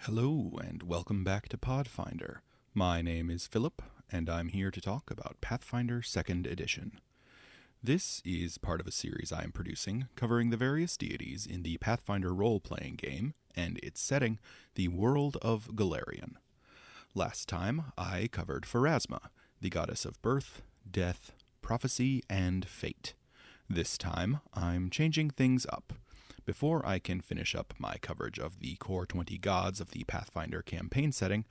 Hello, and welcome back to Pathfinder. My name is Philip, and I'm here to talk about Pathfinder 2nd Edition. This is part of a series I am producing covering the various deities in the Pathfinder role-playing game and its setting, the world of Golarion. Last time, I covered Pharasma, the goddess of birth, death, prophecy, and fate. This time, I'm changing things up. Before I can finish up my coverage of the core 20 gods of the Pathfinder campaign setting,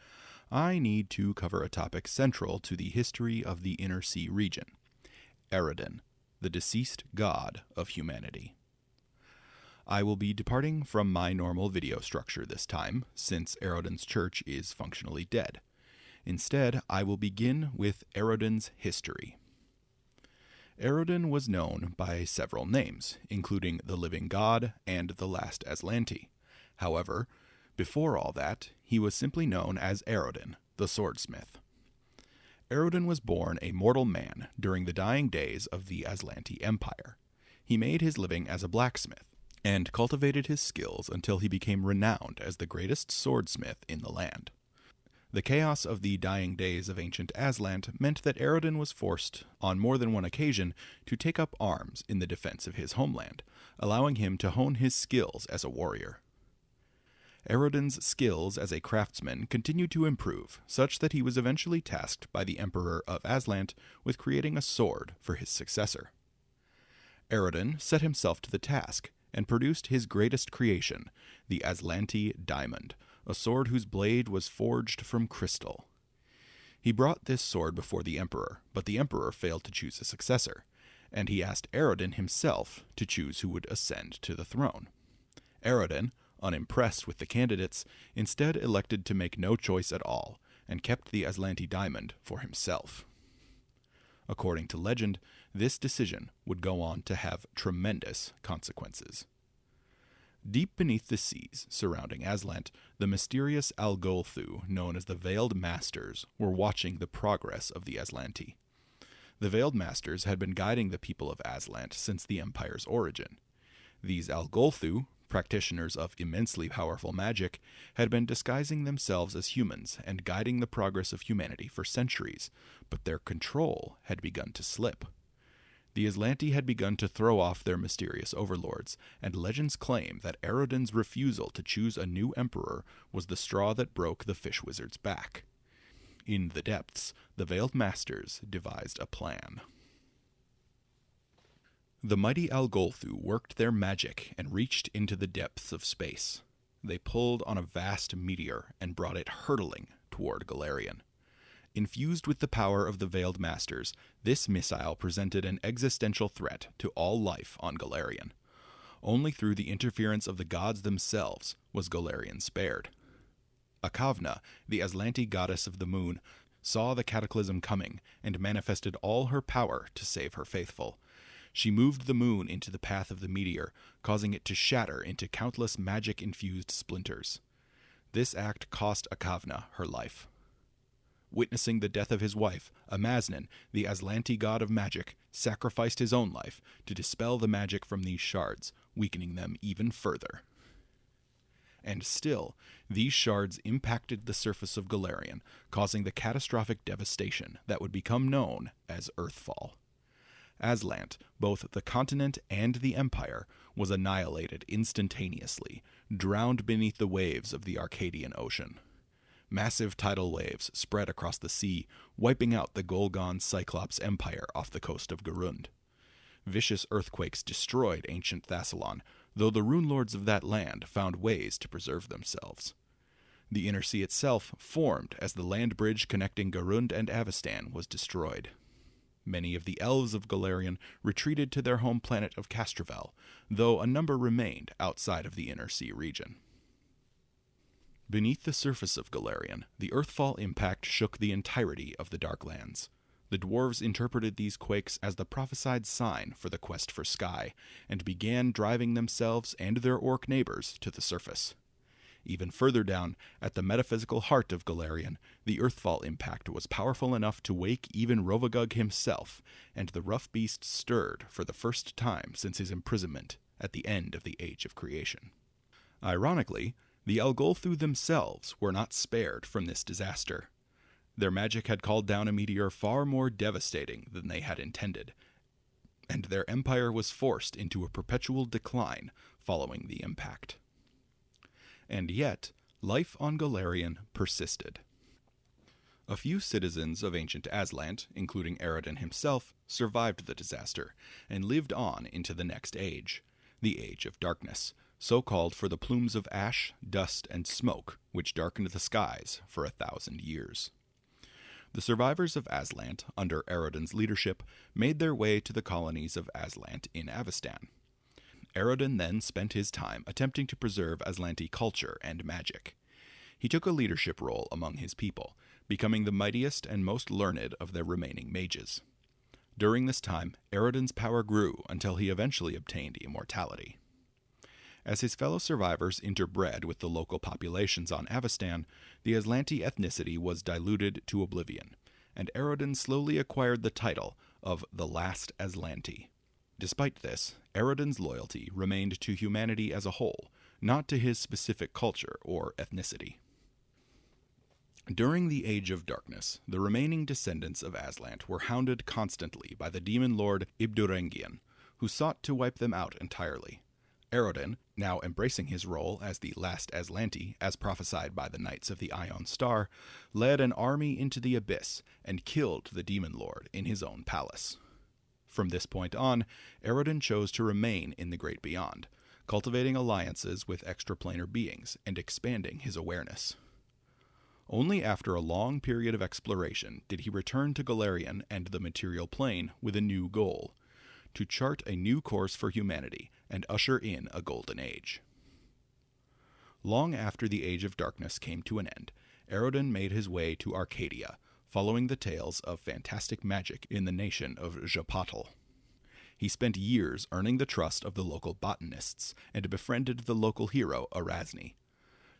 I need to cover a topic central to the history of the Inner Sea region, Aroden, the deceased god of humanity. I will be departing from my normal video structure this time, since Aroden's church is functionally dead. Instead, I will begin with Aroden's history. Aroden was known by several names, including the Living God and the Last Azlanti. However, before all that, he was simply known as Aroden, the swordsmith. Aroden was born a mortal man during the dying days of the Azlanti Empire. He made his living as a blacksmith, and cultivated his skills until he became renowned as the greatest swordsmith in the land. The chaos of the dying days of ancient Azlant meant that Aroden was forced, on more than one occasion, to take up arms in the defense of his homeland, allowing him to hone his skills as a warrior. Aroden's skills as a craftsman continued to improve, such that he was eventually tasked by the Emperor of Azlant with creating a sword for his successor. Aroden set himself to the task, and produced his greatest creation, the Azlanti Diamond, a sword whose blade was forged from crystal. He brought this sword before the Emperor, but the Emperor failed to choose a successor, and he asked Aroden himself to choose who would ascend to the throne. Aroden, unimpressed with the candidates, instead elected to make no choice at all, and kept the Azlanti Diamond for himself. According to legend, this decision would go on to have tremendous consequences. Deep beneath the seas surrounding Azlant, the mysterious Algolthu, known as the Veiled Masters, were watching the progress of the Azlanti. The Veiled Masters had been guiding the people of Azlant since the Empire's origin. These Algolthu, practitioners of immensely powerful magic, had been disguising themselves as humans and guiding the progress of humanity for centuries, but their control had begun to slip. The Azlanti had begun to throw off their mysterious overlords, and legends claim that Aroden's refusal to choose a new emperor was the straw that broke the fish wizard's back. In the depths, the Veiled Masters devised a plan. The mighty Algolthu worked their magic and reached into the depths of space. They pulled on a vast meteor and brought it hurtling toward Golarion. Infused with the power of the Veiled Masters, this missile presented an existential threat to all life on Golarion. Only through the interference of the gods themselves was Golarion spared. Akavna, the Azlanti goddess of the moon, saw the cataclysm coming and manifested all her power to save her faithful. She moved the moon into the path of the meteor, causing it to shatter into countless magic-infused splinters. This act cost Akavna her life. Witnessing the death of his wife, Amaznan, the Azlanti god of magic, sacrificed his own life to dispel the magic from these shards, weakening them even further. And still, these shards impacted the surface of Golarion, causing the catastrophic devastation that would become known as Earthfall. Azlant, both the continent and the Empire, was annihilated instantaneously, drowned beneath the waves of the Arcadian Ocean. Massive tidal waves spread across the sea, wiping out the Golgon Cyclops Empire off the coast of Garund. Vicious earthquakes destroyed ancient Thassalon, though the rune lords of that land found ways to preserve themselves. The Inner Sea itself formed as the land bridge connecting Garund and Avestan was destroyed. Many of the elves of Golarion retreated to their home planet of Castrovel, though a number remained outside of the Inner Sea region. Beneath the surface of Golarion, the Earthfall impact shook the entirety of the Darklands. The dwarves interpreted these quakes as the prophesied sign for the quest for sky, and began driving themselves and their orc neighbors to the surface. Even further down, at the metaphysical heart of Golarion, the Earthfall impact was powerful enough to wake even Rovagug himself, and the rough beast stirred for the first time since his imprisonment at the end of the Age of Creation. Ironically, The Algolthu themselves were not spared from this disaster. Their magic had called down a meteor far more devastating than they had intended, and their empire was forced into a perpetual decline following the impact. And yet, life on Golarion persisted. A few citizens of ancient Azlant, including Aroden himself, survived the disaster and lived on into the next age, the Age of Darkness, so called for the plumes of ash, dust, and smoke which darkened the skies for 1,000 years. The survivors of Azlant, under Aroden's leadership, made their way to the colonies of Azlant in Avestan. Aroden then spent his time attempting to preserve Azlanti culture and magic. He took a leadership role among his people, becoming the mightiest and most learned of their remaining mages. During this time, Aroden's power grew until he eventually obtained immortality. As his fellow survivors interbred with the local populations on Avestan, the Azlanti ethnicity was diluted to oblivion, and Aroden slowly acquired the title of the Last Azlanti. Despite this, Aroden's loyalty remained to humanity as a whole, not to his specific culture or ethnicity. During the Age of Darkness, the remaining descendants of Azlant were hounded constantly by the demon lord Ibdurengian, who sought to wipe them out entirely. Aroden, now embracing his role as the Last Azlanti, as prophesied by the Knights of the Ion Star, led an army into the Abyss and killed the demon lord in his own palace. From this point on, Aroden chose to remain in the Great Beyond, cultivating alliances with extraplanar beings and expanding his awareness. Only after a long period of exploration did he return to Golarion and the material plane with a new goal: to chart a new course for humanity and usher in a golden age. Long after the Age of Darkness came to an end, Aroden made his way to Arcadia, following the tales of fantastic magic in the nation of Xhopatl. He spent years earning the trust of the local botanists and befriended the local hero Erasni.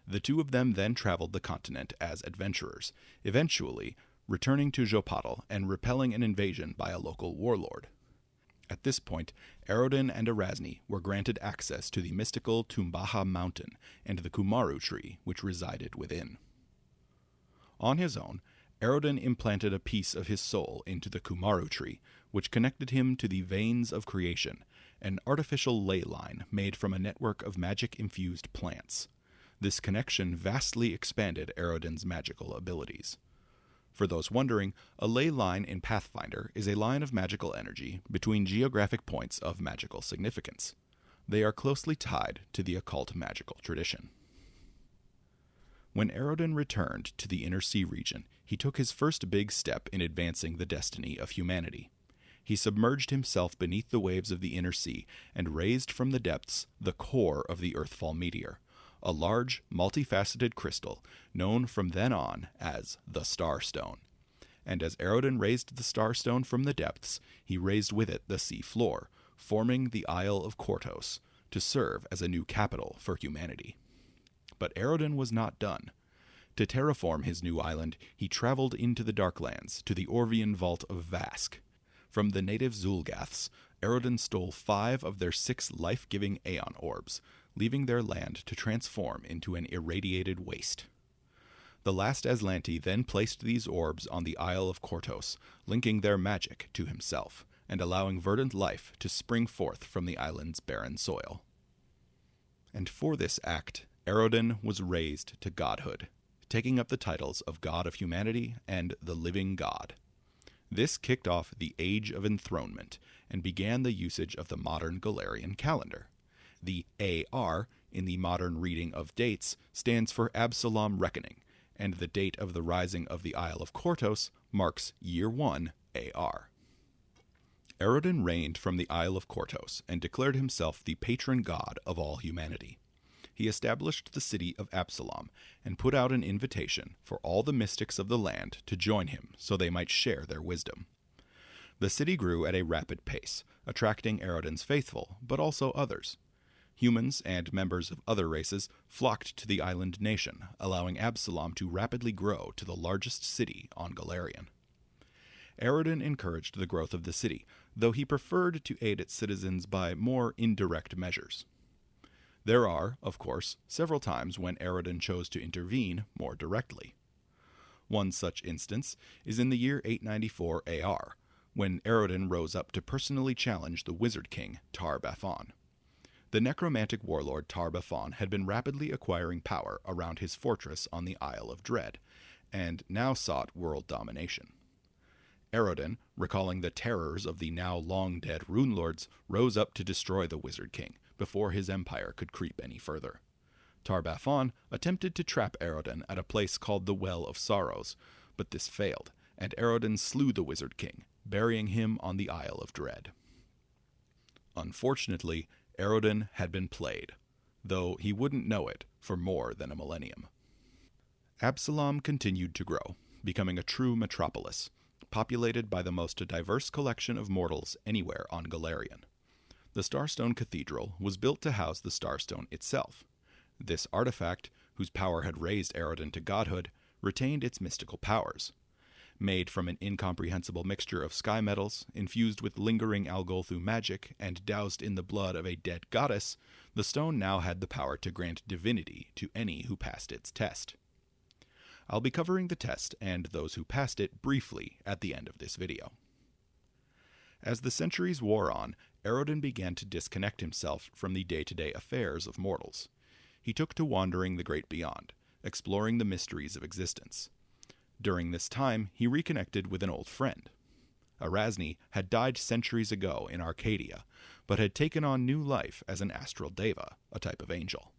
The two of them then traveled the continent as adventurers, eventually returning to Xhopatl and repelling an invasion by a local warlord. At this point, Aroden and Erasni were granted access to the mystical Tumbaha mountain and the Kumaru tree which resided within. On his own, Aroden implanted a piece of his soul into the Kumaru tree, which connected him to the veins of creation, an artificial ley line made from a network of magic-infused plants. This connection vastly expanded Aroden's magical abilities. For those wondering, a ley line in Pathfinder is a line of magical energy between geographic points of magical significance. They are closely tied to the occult magical tradition. When Aroden returned to the Inner Sea region, he took his first big step in advancing the destiny of humanity. He submerged himself beneath the waves of the Inner Sea and raised from the depths the core of the Earthfall meteor, a large, multifaceted crystal known from then on as the Starstone. And as Aroden raised the Starstone from the depths, he raised with it the sea floor, forming the Isle of Kortos, to serve as a new capital for humanity. But Aroden was not done. To terraform his new island, he traveled into the Darklands to the Orvian Vault of Vask. From the native Zulgaths, Aroden stole 5 of their 6 life-giving Aeon orbs, leaving their land to transform into an irradiated waste. The Last Azlanti then placed these orbs on the Isle of Kortos, linking their magic to himself, and allowing verdant life to spring forth from the island's barren soil. And for this act, Aroden was raised to godhood, taking up the titles of God of Humanity and the Living God. This kicked off the Age of Enthronement, and began the usage of the modern Golarion calendar. The AR in the modern reading of dates stands for Absalom Reckoning, and the date of the rising of the Isle of Kortos marks Year 1 AR. Aroden reigned from the Isle of Kortos and declared himself the patron god of all humanity. He established the city of Absalom and put out an invitation for all the mystics of the land to join him so they might share their wisdom. The city grew at a rapid pace, attracting Aroden's faithful, but also others. Humans and members of other races flocked to the island nation, allowing Absalom to rapidly grow to the largest city on Golarion. Aroden encouraged the growth of the city, though he preferred to aid its citizens by more indirect measures. There are, of course, several times when Aroden chose to intervene more directly. One such instance is in the year 894 AR, when Aroden rose up to personally challenge the Wizard King, Tar-Baphon. The necromantic warlord Tar-Baphon had been rapidly acquiring power around his fortress on the Isle of Dread, and now sought world domination. Aroden, recalling the terrors of the now long-dead runelords, rose up to destroy the Wizard King before his empire could creep any further. Tar-Baphon attempted to trap Aroden at a place called the Well of Sorrows, but this failed, and Aroden slew the Wizard King, burying him on the Isle of Dread. Unfortunately, Aroden had been played, though he wouldn't know it for more than a millennium. Absalom continued to grow, becoming a true metropolis, populated by the most diverse collection of mortals anywhere on Golarion. The Starstone Cathedral was built to house the Starstone itself. This artifact, whose power had raised Aroden to godhood, retained its mystical powers. Made from an incomprehensible mixture of sky metals, infused with lingering Algolthu magic, and doused in the blood of a dead goddess, the stone now had the power to grant divinity to any who passed its test. I'll be covering the test and those who passed it briefly at the end of this video. As the centuries wore on, Aroden began to disconnect himself from the day-to-day affairs of mortals. He took to wandering the great beyond, exploring the mysteries of existence. During this time, he reconnected with an old friend. Erasni had died centuries ago in Arcadia, but had taken on new life as an astral deva, a type of angel.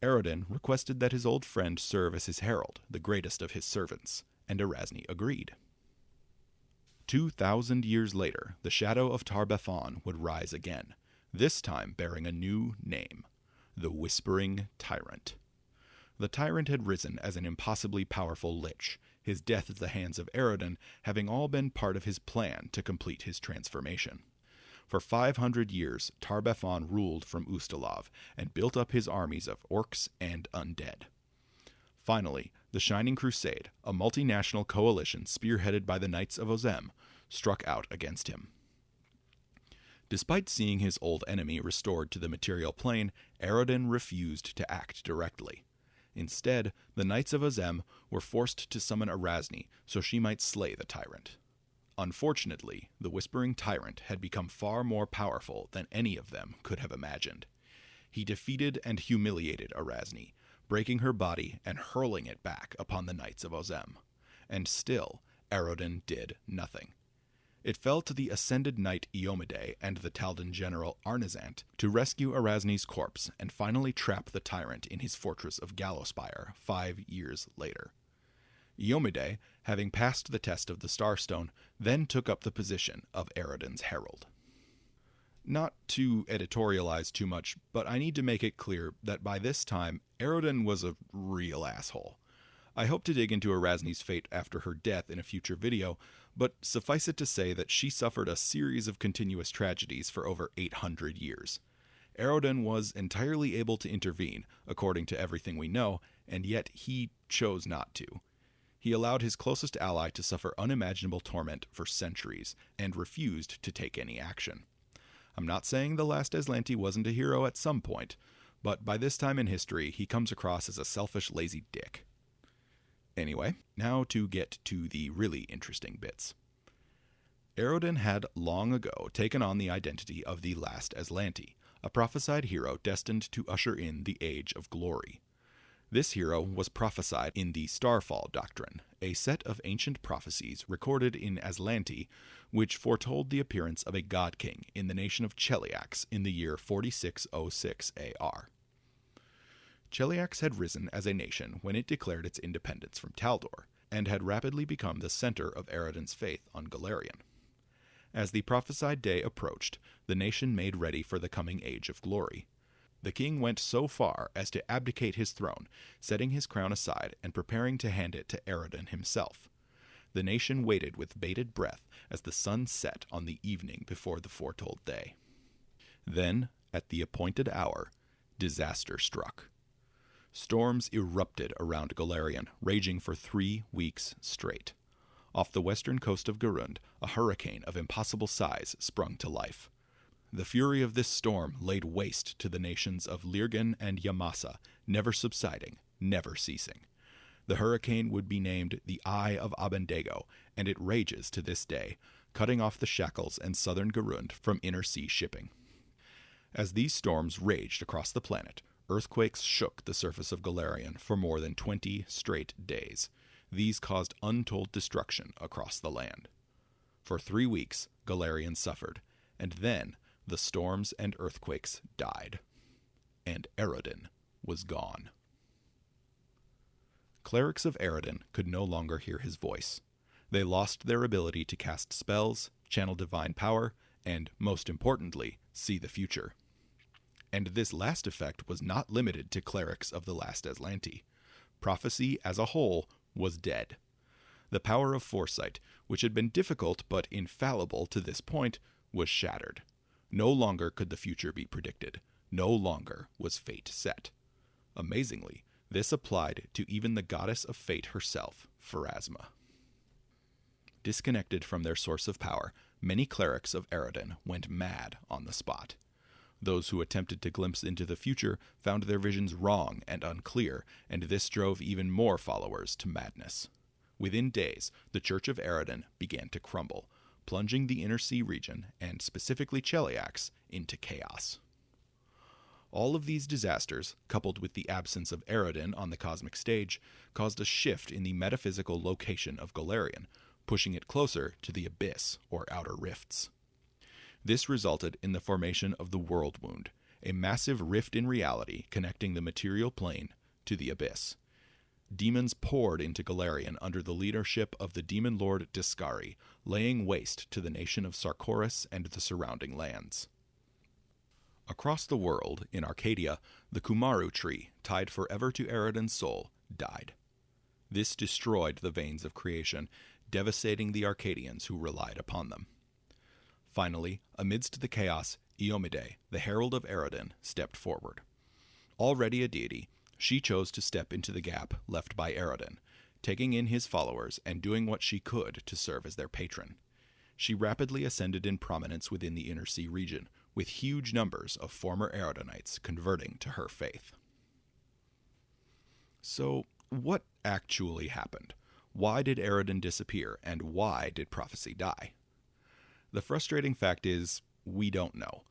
Aroden requested that his old friend serve as his herald, the greatest of his servants, and Erasni agreed. 2,000 years later, the shadow of Tar-Baphon would rise again, this time bearing a new name, the Whispering Tyrant. The tyrant had risen as an impossibly powerful lich, his death at the hands of Aroden having all been part of his plan to complete his transformation. For 500 years, Tar-Baphon ruled from Ustalav and built up his armies of orcs and undead. Finally, the Shining Crusade, a multinational coalition spearheaded by the Knights of Ozem, struck out against him. Despite seeing his old enemy restored to the material plane, Aroden refused to act directly. Instead, the Knights of Ozem were forced to summon Erasni so she might slay the tyrant. Unfortunately, the Whispering Tyrant had become far more powerful than any of them could have imagined. He defeated and humiliated Erasni, breaking her body and hurling it back upon the Knights of Ozem. And still, Aroden did nothing. It fell to the ascended knight Iomade and the Taldan general Arnazant to rescue Erasni's corpse and finally trap the tyrant in his fortress of Gallowspire 5 years later. Iomade, having passed the test of the Starstone, then took up the position of Aroden's herald. Not to editorialize too much, but I need to make it clear that by this time, Aroden was a real asshole. I hope to dig into Erasni's fate after her death in a future video, but suffice it to say that she suffered a series of continuous tragedies for over 800 years. Aroden was entirely able to intervene, according to everything we know, and yet he chose not to. He allowed his closest ally to suffer unimaginable torment for centuries, and refused to take any action. I'm not saying the last Azlanti wasn't a hero at some point, but by this time in history, he comes across as a selfish, lazy dick. Anyway, now to get to the really interesting bits. Aroden had long ago taken on the identity of the last Azlanti, a prophesied hero destined to usher in the Age of Glory. This hero was prophesied in the Starfall Doctrine, a set of ancient prophecies recorded in Azlanti, which foretold the appearance of a god king in the nation of Cheliax in the year 4606 AR. Cheliax had risen as a nation when it declared its independence from Taldor, and had rapidly become the center of Aroden's faith on Golarion. As the prophesied day approached, the nation made ready for the coming Age of Glory. The king went so far as to abdicate his throne, setting his crown aside and preparing to hand it to Aroden himself. The nation waited with bated breath as the sun set on the evening before the foretold day. Then, at the appointed hour, disaster struck. Storms erupted around Golarion, raging for 3 weeks straight. Off the western coast of Garund, a hurricane of impossible size sprung to life. the fury of this storm laid waste to the nations of Lirgan and Yamasa, never subsiding, never ceasing. The hurricane would be named the Eye of Abendago, and it rages to this day, cutting off the shackles and southern Garund from inner sea shipping. As these storms raged across the planet, earthquakes shook the surface of Golarion for more than 20 straight days. These caused untold destruction across the land. For 3 weeks, Golarion suffered, and then the storms and earthquakes died. And Aroden was gone. Clerics of Aroden could no longer hear his voice. They lost their ability to cast spells, channel divine power, and, most importantly, see the future. And this last effect was not limited to clerics of the last Azlanti. Prophecy as a whole was dead. The power of foresight, which had been difficult but infallible to this point, was shattered. No longer could the future be predicted. No longer was fate set. Amazingly, this applied to even the goddess of fate herself, Pharasma. Disconnected from their source of power, many clerics of Aroden went mad on the spot. Those who attempted to glimpse into the future found their visions wrong and unclear, and this drove even more followers to madness. Within days, the Church of Aroden began to crumble, plunging the Inner Sea region, and specifically Cheliax, into chaos. All of these disasters, coupled with the absence of Aroden on the cosmic stage, caused a shift in the metaphysical location of Golarion, pushing it closer to the abyss or outer rifts. This resulted in the formation of the World Wound, a massive rift in reality connecting the material plane to the abyss. Demons poured into Golarion under the leadership of the demon lord Discari, laying waste to the nation of Sarkoris and the surrounding lands. Across the world, in Arcadia, the Kumaru tree, tied forever to Aroden's soul, died. This destroyed the veins of creation, devastating the Arcadians who relied upon them. Finally, amidst the chaos, Iomide, the herald of Aroden, stepped forward. Already a deity, she chose to step into the gap left by Aroden, taking in his followers and doing what she could to serve as their patron. She rapidly ascended in prominence within the Inner Sea region, with huge numbers of former Arodenites converting to her faith. So, what actually happened? Why did Aroden disappear, and why did prophecy die? The frustrating fact is, we don't know.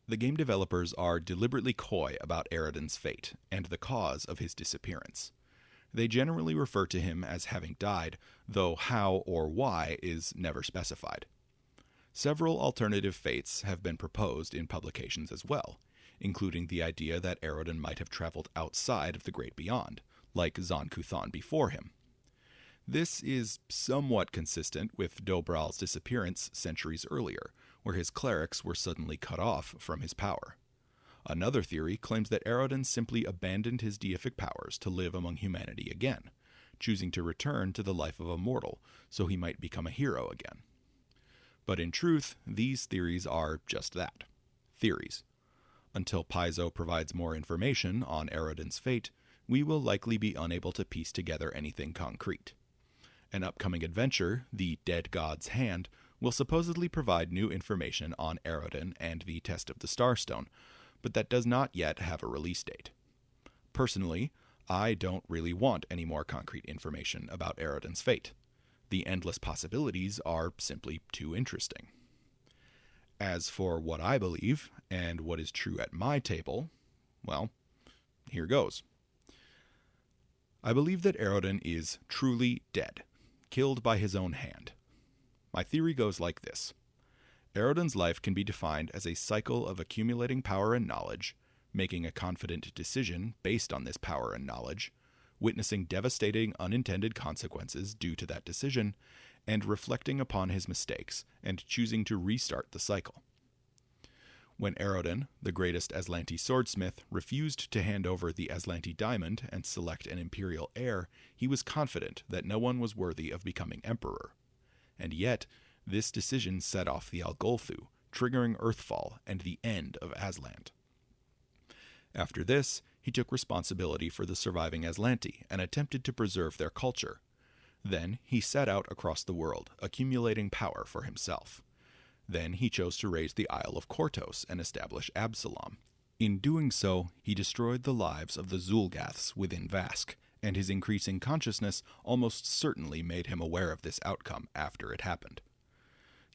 The game developers are deliberately coy about Aroden's fate, and the cause of his disappearance. They generally refer to him as having died, though how or why is never specified. Several alternative fates have been proposed in publications as well, including the idea that Aroden might have traveled outside of the Great Beyond, like Zon-Kuthon before him. This is somewhat consistent with Dobral's disappearance centuries earlier, where his clerics were suddenly cut off from his power. Another theory claims that Aroden simply abandoned his deific powers to live among humanity again, choosing to return to the life of a mortal so he might become a hero again. But in truth, these theories are just that, theories. Until Paizo provides more information on Aroden's fate, we will likely be unable to piece together anything concrete. An upcoming adventure, The Dead God's Hand, will supposedly provide new information on Aroden and the Test of the Starstone, but that does not yet have a release date. Personally, I don't really want any more concrete information about Aroden's fate. The endless possibilities are simply too interesting. As for what I believe, and what is true at my table, well, here goes. I believe that Aroden is truly dead, killed by his own hand. My theory goes like this. Aroden's life can be defined as a cycle of accumulating power and knowledge, making a confident decision based on this power and knowledge, witnessing devastating unintended consequences due to that decision, and reflecting upon his mistakes and choosing to restart the cycle. When Aroden, the greatest Azlanti swordsmith, refused to hand over the Azlanti diamond and select an imperial heir, he was confident that no one was worthy of becoming emperor. And yet, this decision set off the Algolthu, triggering Earthfall and the end of Azlant. After this, he took responsibility for the surviving Azlanti and attempted to preserve their culture. Then he set out across the world, accumulating power for himself. Then he chose to raise the Isle of Kortos and establish Absalom. In doing so, he destroyed the lives of the Zulgaths within Vask, and his increasing consciousness almost certainly made him aware of this outcome after it happened.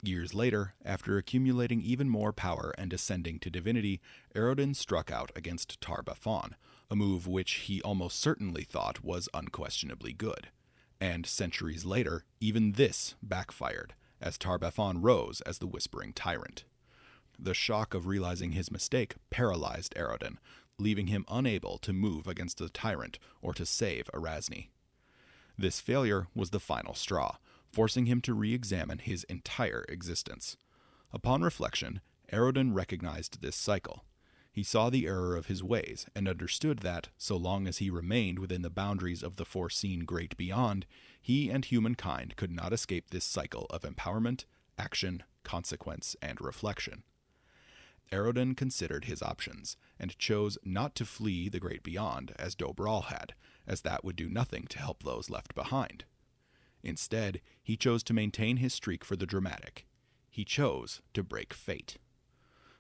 Years later, after accumulating even more power and ascending to divinity, Aroden struck out against Tar-Baphon, a move which he almost certainly thought was unquestionably good. And centuries later, even this backfired, as Tar-Baphon rose as the Whispering Tyrant. The shock of realizing his mistake paralyzed Aroden, leaving him unable to move against the tyrant or to save Erasni. This failure was the final straw, forcing him to re-examine his entire existence. Upon reflection, Aroden recognized this cycle. He saw the error of his ways and understood that, so long as he remained within the boundaries of the foreseen great beyond, he and humankind could not escape this cycle of empowerment, action, consequence, and reflection. Aroden considered his options, and chose not to flee the great beyond as Dobral had, as that would do nothing to help those left behind. Instead, he chose to maintain his streak for the dramatic. He chose to break fate.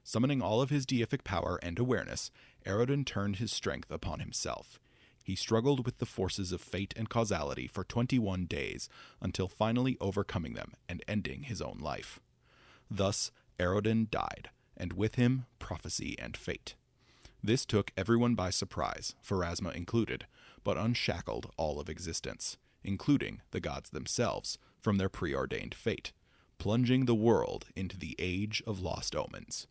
Summoning all of his deific power and awareness, Aroden turned his strength upon himself. He struggled with the forces of fate and causality for 21 days, until finally overcoming them and ending his own life. Thus, Aroden died, and with him, prophecy and fate. This took everyone by surprise, Pharasma included, but unshackled all of existence, including the gods themselves, from their preordained fate, plunging the world into the Age of Lost Omens.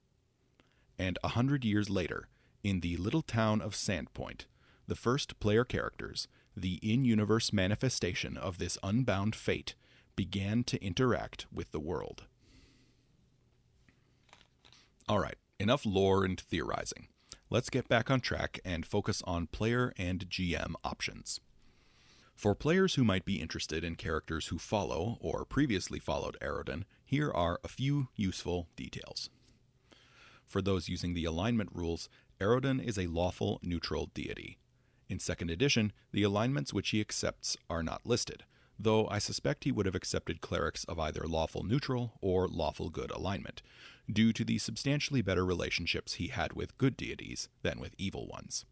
And 100 years later, in the little town of Sandpoint, the first player characters, the in-universe manifestation of this unbound fate, began to interact with the world. Alright, enough lore and theorizing. Let's get back on track and focus on player and GM options. For players who might be interested in characters who follow, or previously followed Aroden, here are a few useful details. For those using the alignment rules, Aroden is a lawful neutral deity. In 2nd edition, the alignments which he accepts are not listed, though I suspect he would have accepted clerics of either lawful neutral or lawful good alignment, due to the substantially better relationships he had with good deities than with evil ones.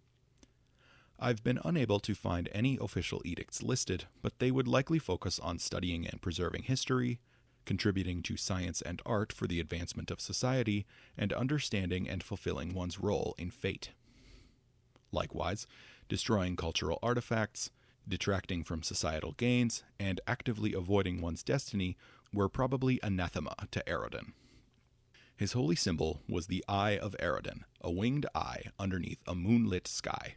I've been unable to find any official edicts listed, but they would likely focus on studying and preserving history, contributing to science and art for the advancement of society, and understanding and fulfilling one's role in fate. Likewise, destroying cultural artifacts, detracting from societal gains, and actively avoiding one's destiny were probably anathema to Aroden. His holy symbol was the Eye of Aroden, a winged eye underneath a moonlit sky.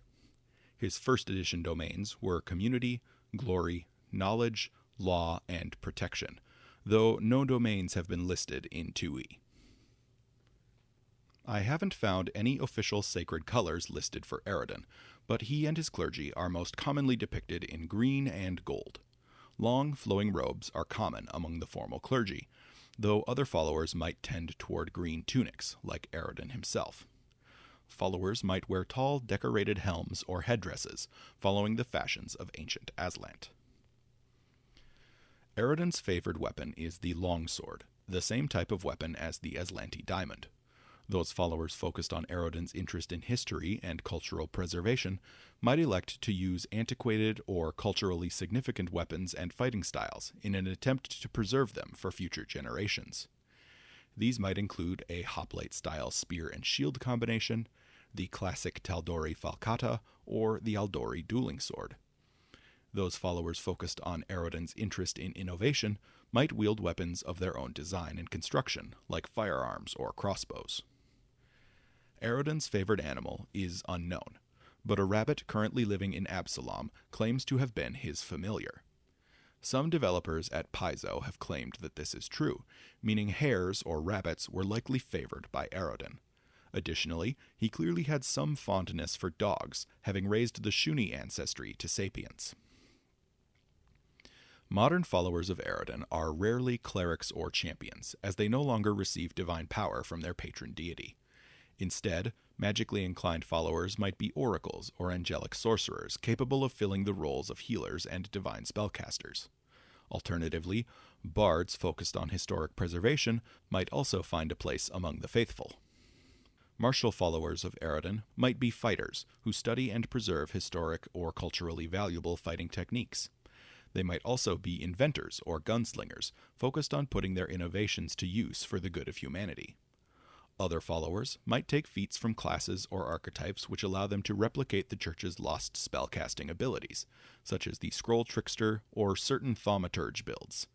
His 1st edition domains were community, glory, knowledge, law, and protection, though no domains have been listed in 2e. I haven't found any official sacred colors listed for Aroden, but he and his clergy are most commonly depicted in green and gold. Long, flowing robes are common among the formal clergy, though other followers might tend toward green tunics, like Aroden himself. Followers might wear tall, decorated helms or headdresses, following the fashions of ancient Azlant. Aroden's favored weapon is the longsword, the same type of weapon as the Azlanti diamond. Those followers focused on Aroden's interest in history and cultural preservation might elect to use antiquated or culturally significant weapons and fighting styles in an attempt to preserve them for future generations. These might include a hoplite-style spear and shield combination, the classic Taldori falcata, or the Aldori dueling sword. Those followers focused on Aroden's interest in innovation might wield weapons of their own design and construction, like firearms or crossbows. Aroden's favored animal is unknown, but a rabbit currently living in Absalom claims to have been his familiar. Some developers at Paizo have claimed that this is true, meaning hares or rabbits were likely favored by Aroden. Additionally, he clearly had some fondness for dogs, having raised the Shuni ancestry to sapiens. Modern followers of Aroden are rarely clerics or champions, as they no longer receive divine power from their patron deity. Instead, magically inclined followers might be oracles or angelic sorcerers capable of filling the roles of healers and divine spellcasters. Alternatively, bards focused on historic preservation might also find a place among the faithful. Martial followers of Aroden might be fighters who study and preserve historic or culturally valuable fighting techniques. They might also be inventors or gunslingers focused on putting their innovations to use for the good of humanity. Other followers might take feats from classes or archetypes which allow them to replicate the Church's lost spellcasting abilities, such as the Scroll Trickster or certain Thaumaturge builds.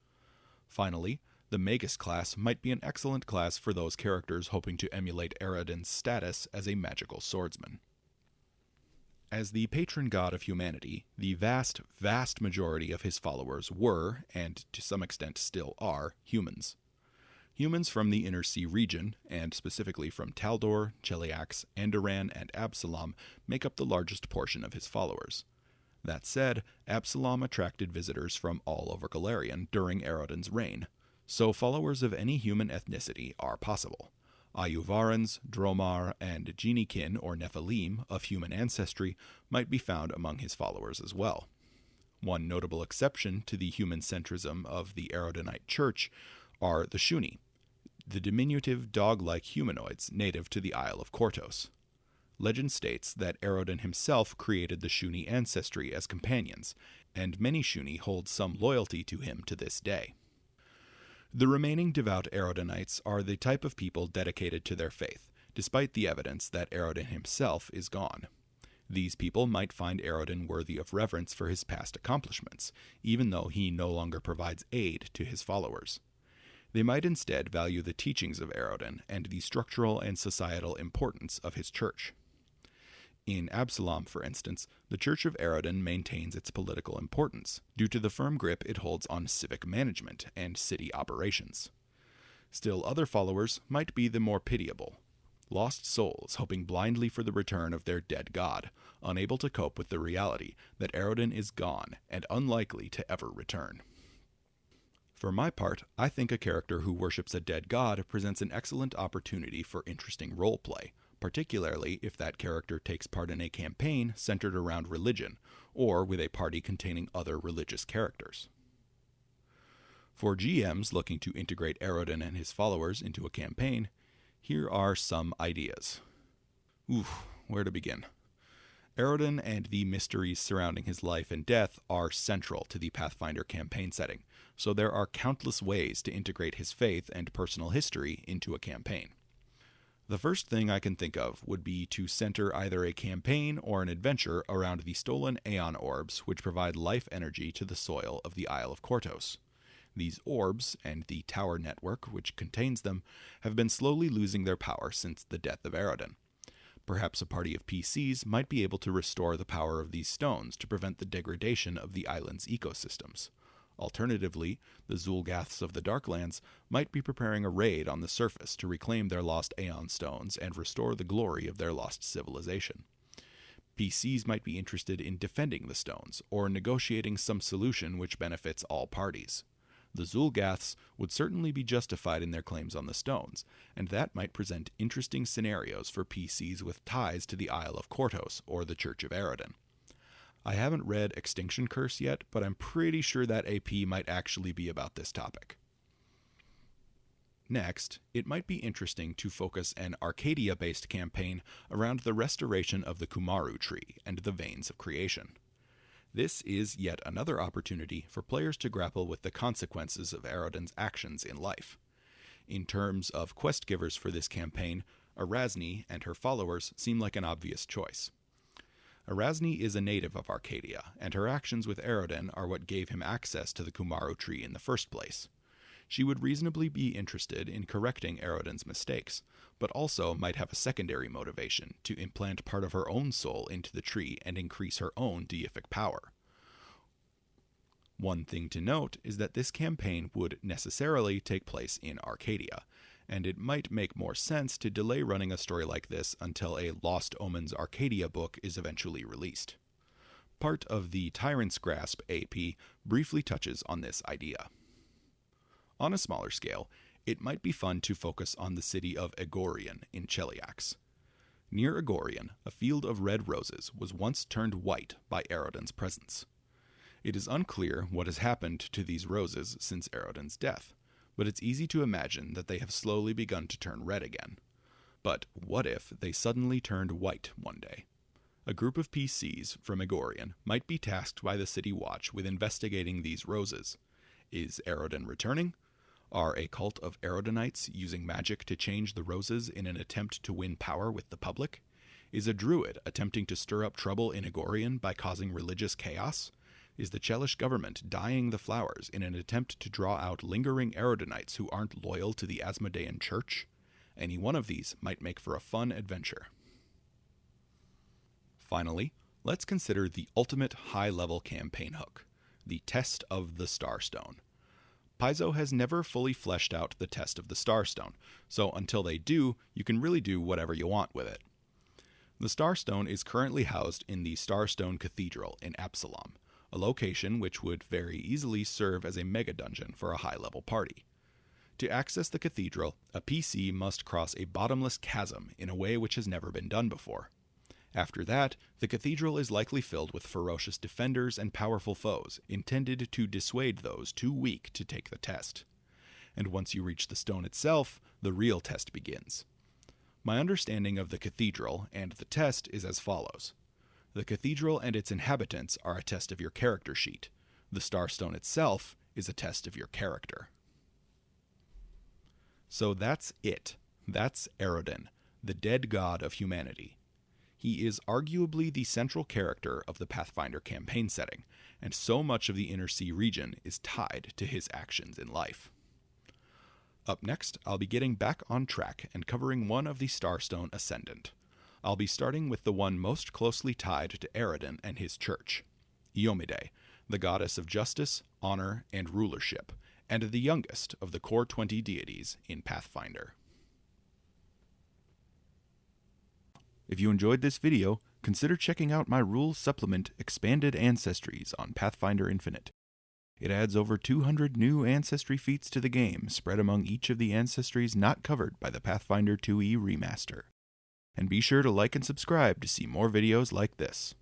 Finally, the Magus class might be an excellent class for those characters hoping to emulate Aroden's status as a magical swordsman. As the patron god of humanity, the vast majority of his followers were, and to some extent still are, humans. Humans from the Inner Sea region, and specifically from Taldor, Cheliax, Andoran, and Absalom, make up the largest portion of his followers. That said, Absalom attracted visitors from all over Golarion during Aroden's reign, so followers of any human ethnicity are possible. Ayuvarans, Dromar, and Geniekin or Nephilim of human ancestry might be found among his followers as well. One notable exception to the human centrism of the Arodenite Church are the Shuni, the diminutive dog-like humanoids native to the Isle of Kortos. Legend states that Aroden himself created the Shuni ancestry as companions, and many Shuni hold some loyalty to him to this day. The remaining devout Arodenites are the type of people dedicated to their faith, despite the evidence that Aroden himself is gone. These people might find Aroden worthy of reverence for his past accomplishments, even though he no longer provides aid to his followers. They might instead value the teachings of Aroden and the structural and societal importance of his church. In Absalom, for instance, the Church of Aroden maintains its political importance due to the firm grip it holds on civic management and city operations. Still, other followers might be the more pitiable. Lost souls hoping blindly for the return of their dead god, unable to cope with the reality that Aroden is gone and unlikely to ever return. For my part, I think a character who worships a dead god presents an excellent opportunity for interesting roleplay, particularly if that character takes part in a campaign centered around religion, or with a party containing other religious characters. For GMs looking to integrate Aroden and his followers into a campaign, here are some ideas. Where to begin? Aroden and the mysteries surrounding his life and death are central to the Pathfinder campaign setting, so there are countless ways to integrate his faith and personal history into a campaign. The first thing I can think of would be to center either a campaign or an adventure around the stolen Aeon Orbs, which provide life energy to the soil of the Isle of Kortos. These orbs, and the tower network which contains them, have been slowly losing their power since the death of Aroden. Perhaps a party of PCs might be able to restore the power of these stones to prevent the degradation of the island's ecosystems. Alternatively, the Zulgaths of the Darklands might be preparing a raid on the surface to reclaim their lost Aeon Stones and restore the glory of their lost civilization. PCs might be interested in defending the stones, or negotiating some solution which benefits all parties. The Zulgaths would certainly be justified in their claims on the stones, and that might present interesting scenarios for PCs with ties to the Isle of Kortos or the Church of Aroden. I haven't read Extinction Curse yet, but I'm pretty sure that AP might actually be about this topic. Next, it might be interesting to focus an Arcadia-based campaign around the restoration of the Kumaru tree and the veins of creation. This is yet another opportunity for players to grapple with the consequences of Aroden's actions in life. In terms of quest givers for this campaign, Erasni and her followers seem like an obvious choice. Erasni is a native of Arcadia, and her actions with Aroden are what gave him access to the Kumaru tree in the first place. She would reasonably be interested in correcting Aroden's mistakes, but also might have a secondary motivation to implant part of her own soul into the tree and increase her own deific power. One thing to note is that this campaign would necessarily take place in Arcadia, and it might make more sense to delay running a story like this until a Lost Omens Arcadia book is eventually released. Part of the Tyrant's Grasp AP briefly touches on this idea. On a smaller scale, it might be fun to focus on the city of Egorion in Cheliax. Near Egorion, a field of red roses was once turned white by Aroden's presence. It is unclear what has happened to these roses since Aroden's death, but it's easy to imagine that they have slowly begun to turn red again. But what if they suddenly turned white one day? A group of PCs from Egorian might be tasked by the City Watch with investigating these roses. Is Aroden returning? Are a cult of Arodenites using magic to change the roses in an attempt to win power with the public? Is a druid attempting to stir up trouble in Egorian by causing religious chaos? Is the Chelish government dyeing the flowers in an attempt to draw out lingering Arodenites who aren't loyal to the Asmodean Church? Any one of these might make for a fun adventure. Finally, let's consider the ultimate high-level campaign hook, the Test of the Starstone. Paizo has never fully fleshed out the Test of the Starstone, so until they do, you can really do whatever you want with it. The Starstone is currently housed in the Starstone Cathedral in Absalom, a location which would very easily serve as a mega-dungeon for a high-level party. To access the cathedral, a PC must cross a bottomless chasm in a way which has never been done before. After that, the cathedral is likely filled with ferocious defenders and powerful foes, intended to dissuade those too weak to take the test. And once you reach the stone itself, the real test begins. My understanding of the cathedral and the test is as follows. The cathedral and its inhabitants are a test of your character sheet. The Starstone itself is a test of your character. So that's it. That's Aroden, the dead god of humanity. He is arguably the central character of the Pathfinder campaign setting, and so much of the Inner Sea region is tied to his actions in life. Up next, I'll be getting back on track and covering one of the Starstone Ascendant. I'll be starting with the one most closely tied to Aroden and his church, Iomide, the goddess of justice, honor, and rulership, and the youngest of the core 20 deities in Pathfinder. If you enjoyed this video, consider checking out my rules supplement Expanded Ancestries on Pathfinder Infinite. It adds over 200 new ancestry feats to the game, spread among each of the ancestries not covered by the Pathfinder 2e remaster. And be sure to like and subscribe to see more videos like this.